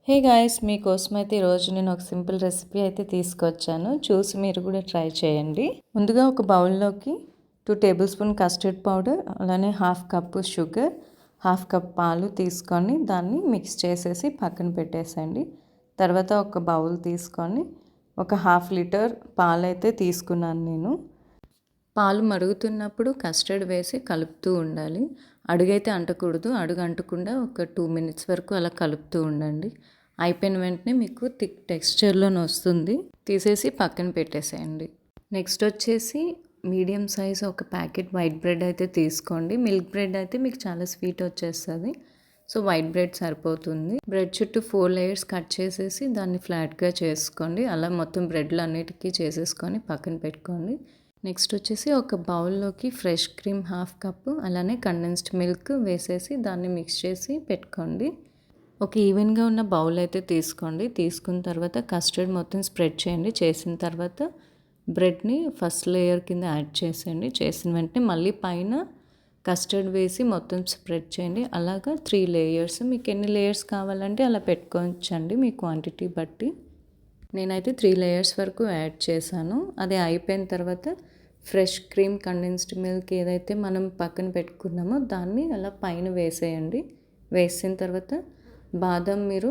Hey guys, మీకోసమైతే ఈరోజు నేను ఒక సింపుల్ రెసిపీ అయితే తీసుకొచ్చాను. చూసి మీరు కూడా ట్రై చేయండి. ముందుగా ఒక బౌల్లోకి 2 టేబుల్ స్పూన్ కస్టర్డ్ పౌడర్, అలానే half cup sugar, half cup పాలు తీసుకొని దాన్ని మిక్స్ చేసేసి పక్కన పెట్టేసేయండి. తర్వాత ఒక బౌల్ తీసుకొని ఒక హాఫ్ లీటర్ పాలైతే తీసుకున్నాను నేను. పాలు మరుగుతున్నప్పుడు కస్టర్డ్ వేసి కలుపుతూ ఉండాలి. అడుగైతే అంటకూడదు. అడుగు అంటకుండా ఒక 2 మినిట్స్ వరకు అలా కలుపుతూ ఉండండి. అయిపోయిన వెంటనే మీకు థిక్ టెక్స్చర్లోనే వస్తుంది. తీసేసి పక్కన పెట్టేసేయండి. నెక్స్ట్ వచ్చేసి మీడియం సైజ్ ఒక ప్యాకెట్ వైట్ బ్రెడ్ అయితే తీసుకోండి. మిల్క్ బ్రెడ్ అయితే మీకు చాలా స్వీట్ వచ్చేస్తుంది. సో వైట్ బ్రెడ్ సరిపోతుంది. బ్రెడ్ చుట్టూ 4 లేయర్స్ కట్ చేసేసి దాన్ని ఫ్లాట్గా చేసుకోండి. అలా మొత్తం బ్రెడ్లు అన్నిటికీ చేసేసుకొని పక్కన పెట్టుకోండి. నెక్స్ట్ వచ్చేసి ఒక బౌల్లోకి ఫ్రెష్ క్రీమ్ హాఫ్ కప్పు, అలానే కండెన్స్డ్ మిల్క్ వేసేసి దాన్ని మిక్స్ చేసి పెట్టుకోండి. ఒక ఈవెన్గా ఉన్న బౌల్ అయితే తీసుకోండి. తీసుకున్న తర్వాత కస్టర్డ్ మొత్తం స్ప్రెడ్ చేయండి. చేసిన తర్వాత బ్రెడ్ని ఫస్ట్ లేయర్ కింద యాడ్ చేసేయండి. చేసిన వెంటనే మళ్ళీ పైన కస్టర్డ్ వేసి మొత్తం స్ప్రెడ్ చేయండి. అలాగా 3 లేయర్స్, మీకు ఎన్ని లేయర్స్ కావాలంటే అలా పెట్టుకోవచ్చండి మీ క్వాంటిటీ బట్టి. నేనైతే 3 లేయర్స్ వరకు యాడ్ చేశాను. అది అయిపోయిన తర్వాత ఫ్రెష్ క్రీమ్, కండెన్స్డ్ మిల్క్ ఏదైతే మనం పక్కన పెట్టుకున్నామో దాన్ని అలా పైన వేసేయండి. వేసిన తర్వాత బాదం మీరు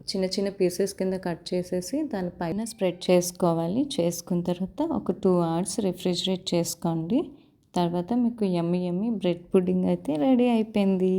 చిన్న చిన్న పీసెస్ కింద కట్ చేసేసి దానిపైన స్ప్రెడ్ చేసుకోవాలి. చేసుకున్న తర్వాత ఒక 2 అవర్స్ రిఫ్రిజిరేట్ చేసుకోండి. తర్వాత మీకు యమ్మీ బ్రెడ్ పుడ్డింగ్ అయితే రెడీ అయిపోయింది.